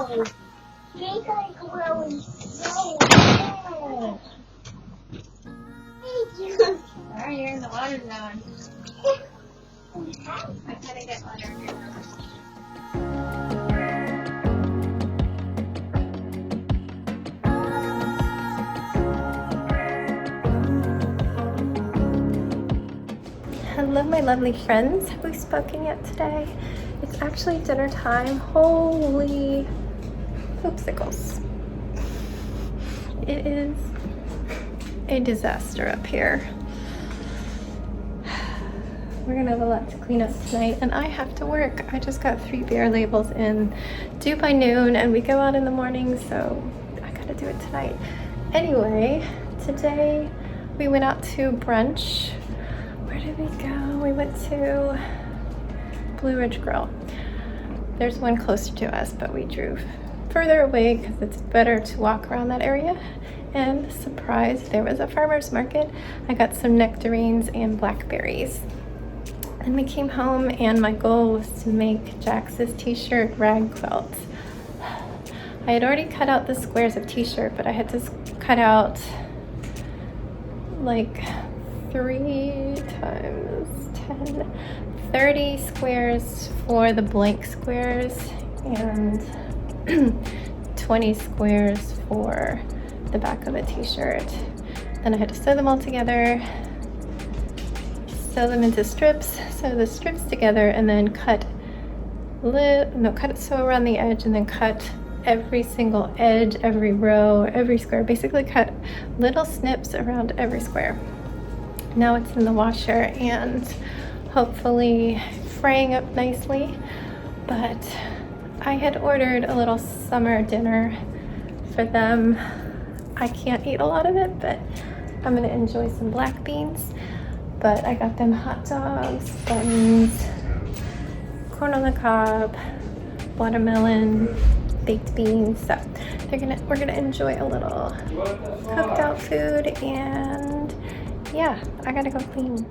Alright, you're in the water zone. I gotta get water here. Hello, my lovely friends. Have we spoken yet today? It's actually dinner time. Holy poopsicles. It is a disaster up here. We're gonna have a lot to clean up tonight, and I have to work. I just got 3 beer labels in, due by noon, and we go out in the morning, so I gotta do it tonight. Anyway, today we went out to brunch. Where did we go? We went to Blue Ridge Grill. There's one closer to us, but we drove further away because it's better to walk around that area. And surprise, there was a farmer's market. I got some nectarines and blackberries. Then we came home, and my goal was to make Jax's t-shirt rag quilt. I had already cut out the squares of t-shirt, but I had to cut out like 3 times 10, 30 squares for the blank squares and 20 squares for the back of the t-shirt. Then I had to sew them all together, sew them into strips, sew the strips together, and then sew around the edge, and then cut every single edge, every row, every square. Basically cut little snips around every square. Now it's in the washer and hopefully fraying up nicely, but I had ordered a little summer dinner for them. I can't eat a lot of it, but I'm gonna enjoy some black beans. But I got them hot dogs, buns, corn on the cob, watermelon, baked beans. So we're gonna enjoy a little cooked out food, and yeah, I gotta go clean.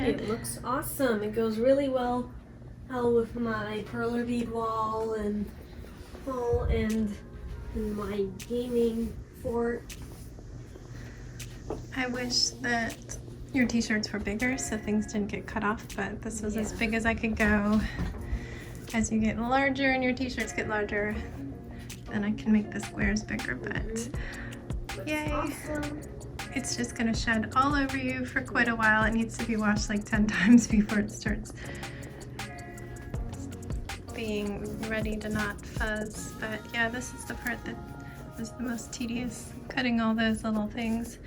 It looks awesome. It goes really well with my perler bead wall and my gaming fort. I wish that your t-shirts were bigger so things didn't get cut off, but this was as big as I could go. As you get larger and your t-shirts get larger, then I can make the squares bigger, but yay. Awesome. It's just gonna shed all over you for quite a while. It needs to be washed like 10 times before it starts being ready to not fuzz. But yeah, this is the part that was the most tedious, cutting all those little things.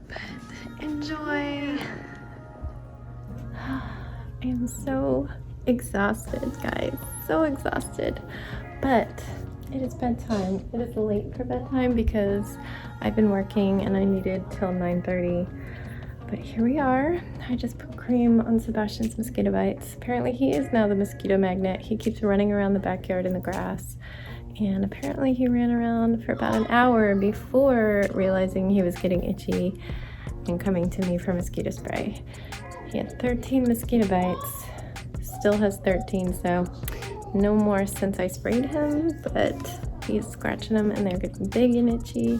But enjoy. I am so exhausted, guys. So exhausted. But it is bedtime. It is late for bedtime because I've been working and I needed till 9:30. But here we are. I just put cream on Sebastian's mosquito bites. Apparently he is now the mosquito magnet. He keeps running around the backyard in the grass. And apparently he ran around for about an hour before realizing he was getting itchy and coming to me for mosquito spray. He had 13 mosquito bites. Still has 13, so no more since I sprayed him, but he's scratching them and they're getting big and itchy.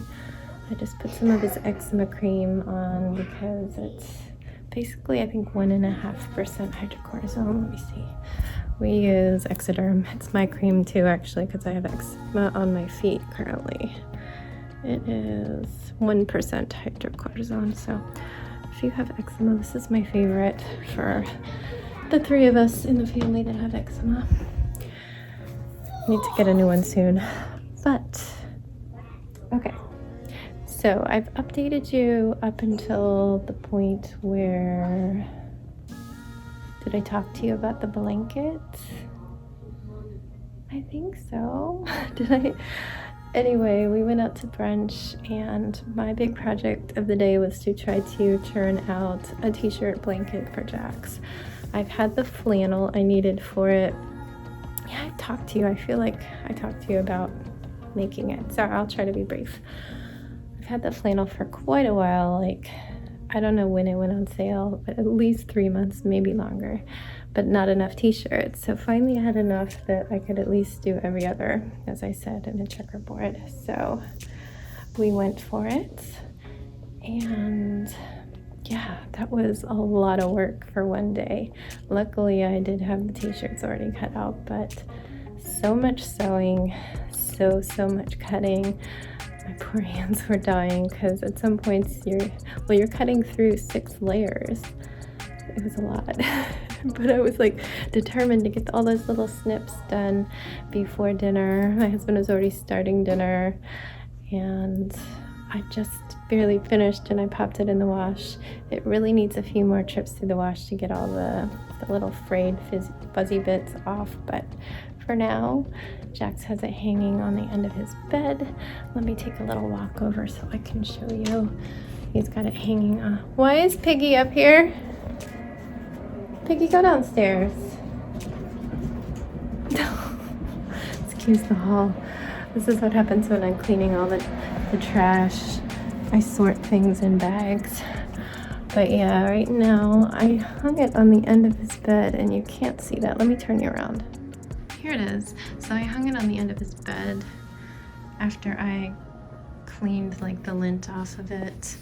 I just put some of his eczema cream on because it's basically I think 1.5% hydrocortisone. Let me see. We use Ectoderm. It's my cream too, actually, because I have eczema on my feet currently. It is 1% hydrocortisone. So if you have eczema, this is my favorite for the 3 of us in the family that have eczema. Need to get a new one soon. But okay. So I've updated you up until the point where, did I talk to you about the blanket? I think so. Did I? Anyway, we went out to brunch and my big project of the day was to try to churn out a t-shirt blanket for Jax. I've had the flannel I needed for it. Yeah, I talked to you. I feel like I talked to you about making it, so I'll try to be brief. I've had the flannel for quite a while, like I don't know when it went on sale, but at least 3 months, maybe longer, but not enough t-shirts. So finally I had enough that I could at least do every other, as I said, in a checkerboard. So we went for it, and yeah, that was a lot of work for one day. Luckily I did have the t-shirts already cut out, but so much sewing, so much cutting. My poor hands were dying because at some points you're cutting through 6 layers. It was a lot. But I was like determined to get all those little snips done before dinner. My husband was already starting dinner and I just barely finished and I popped it in the wash. It really needs a few more trips through the wash to get all the little frayed fuzzy bits off, but for now Jax has it hanging on the end of his bed. Let me take a little walk over so I can show you. He's got it hanging on. Why is Piggy up here? Piggy, go downstairs. Excuse the hall. This is what happens when I'm cleaning all the trash. I sort things in bags. But yeah, right now I hung it on the end of his bed and you can't see that. Let me turn you around. Here it is. So I hung it on the end of his bed after I cleaned like the lint off of it,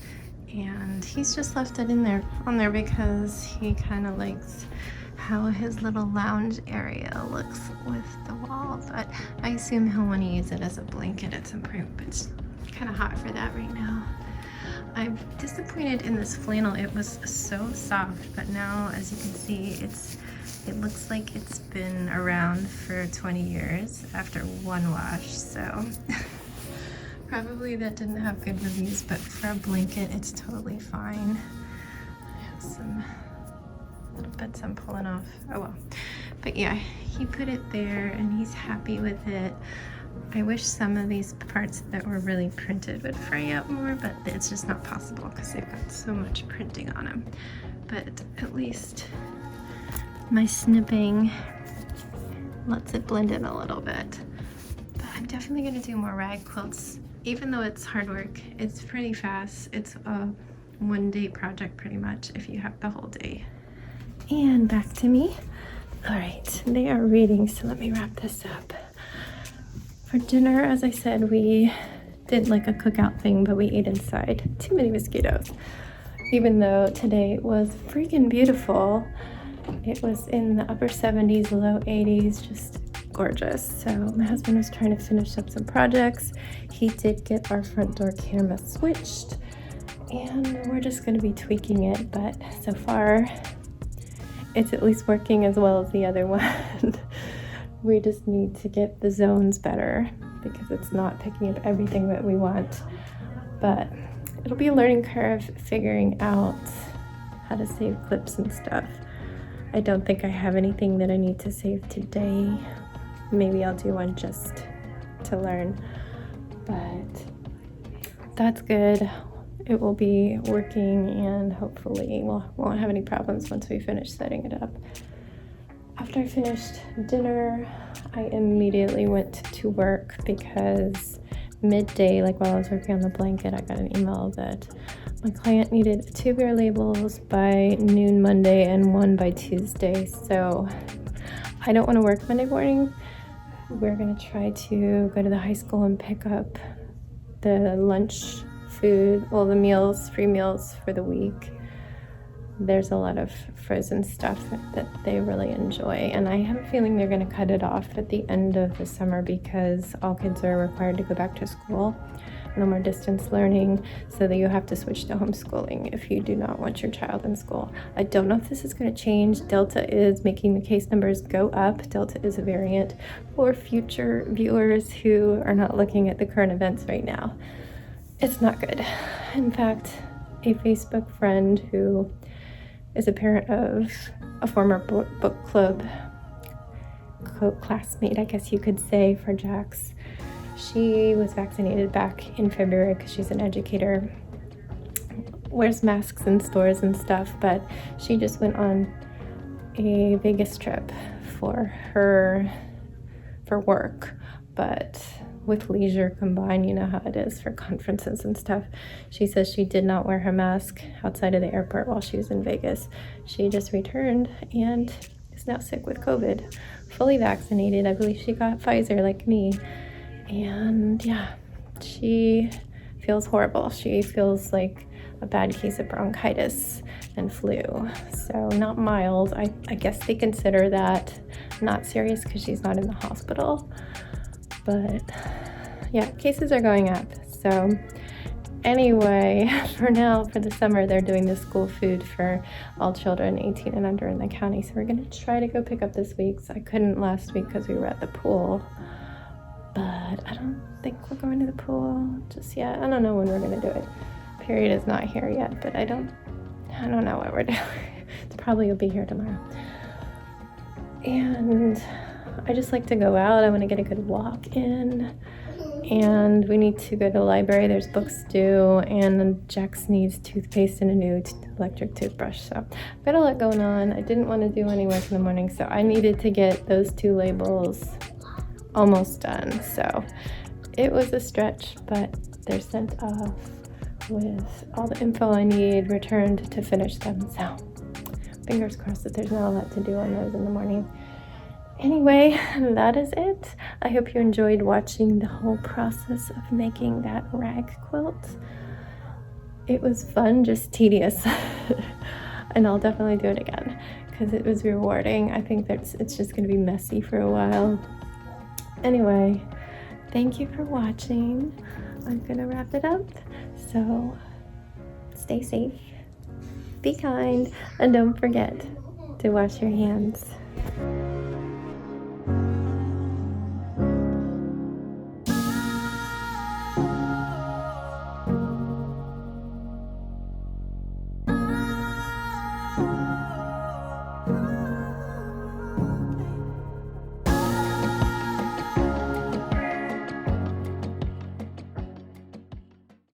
and he's just left it on there because he kind of likes how his little lounge area looks with the wall, but I assume he'll want to use it as a blanket at some point, but it's kind of hot for that right now. I'm disappointed in this flannel. It was so soft, but now as you can see it looks like it's been around for 20 years after one wash, so probably that didn't have good reviews, but for a blanket it's totally fine. I have some little bits I'm pulling off. Oh well. But yeah, he put it there and he's happy with it. I wish some of these parts that were really printed would fray out more, but it's just not possible because they've got so much printing on them. But at least my snipping lets it blend in a little bit. But I'm definitely going to do more rag quilts. Even though it's hard work, it's pretty fast. It's a one-day project pretty much if you have the whole day. And back to me. All right, they are reading, so let me wrap this up. For dinner, as I said, we did like a cookout thing, but we ate inside. Too many mosquitoes. Even though today was freaking beautiful. It was in the upper 70s, low 80s, just gorgeous. So my husband was trying to finish up some projects. He did get our front door camera switched, and we're just going to be tweaking it, but so far it's at least working as well as the other one. We just need to get the zones better because it's not picking up everything that we want, but it'll be a learning curve figuring out how to save clips and stuff. I don't think I have anything that I need to save today. Maybe I'll do one just to learn, but that's good. It will be working and hopefully we won't have any problems once we finish setting it up. After I finished dinner, I immediately went to work because midday, like while I was working on the blanket, I got an email that my client needed 2 bare labels by noon Monday and 1 by Tuesday. So I don't want to work Monday morning. We're going to try to go to the high school and pick up the lunch food, well, the meals, free meals for the week there's a lot of frozen stuff that they really enjoy, and I have a feeling they're going to cut it off at the end of the summer because all kids are required to go back to school. No more distance learning, so that you have to switch to homeschooling if you do not want your child in school. I don't know if this is going to change. Delta is making the case numbers go up. Delta is a variant for future viewers who are not looking at the current events right now. It's not good. In fact, a Facebook friend who is a parent of a former book club classmate, I guess you could say, for Jax. She was vaccinated back in February because she's an educator, wears masks in stores and stuff, but she just went on a Vegas trip for work, but with leisure combined, you know how it is for conferences and stuff. She says she did not wear her mask outside of the airport while she was in Vegas. She just returned and is now sick with COVID, fully vaccinated. I believe she got Pfizer like me. And yeah, she feels horrible. She feels like a bad case of bronchitis and flu. So not mild. I guess they consider that not serious because she's not in the hospital. But yeah, cases are going up. So anyway, for now, for the summer, they're doing the school food for all children 18 and under in the county. So we're going to try to go pick up this week. So I couldn't last week because we were at the pool. But I don't think we're going to the pool just yet. I don't know when we're going to do it. Period is not here yet, but I don't know what we're doing. It probably will be here tomorrow. And I just like to go out. I want to get a good walk in. And we need to go to the library. There's books due, and Jax needs toothpaste and a new electric toothbrush. So I've got a lot going on. I didn't want to do any work in the morning, so I needed to get those 2 labels almost done. So it was a stretch, but they're sent off with all the info I need returned to finish them. So fingers crossed that there's not a lot to do on those in the morning. Anyway, that is it. I hope you enjoyed watching the whole process of making that rag quilt. It was fun, just tedious. And I'll definitely do it again because it was rewarding. I think that it's just going to be messy for a while. Anyway, thank you for watching. I'm gonna wrap it up. So stay safe, be kind, and don't forget to wash your hands.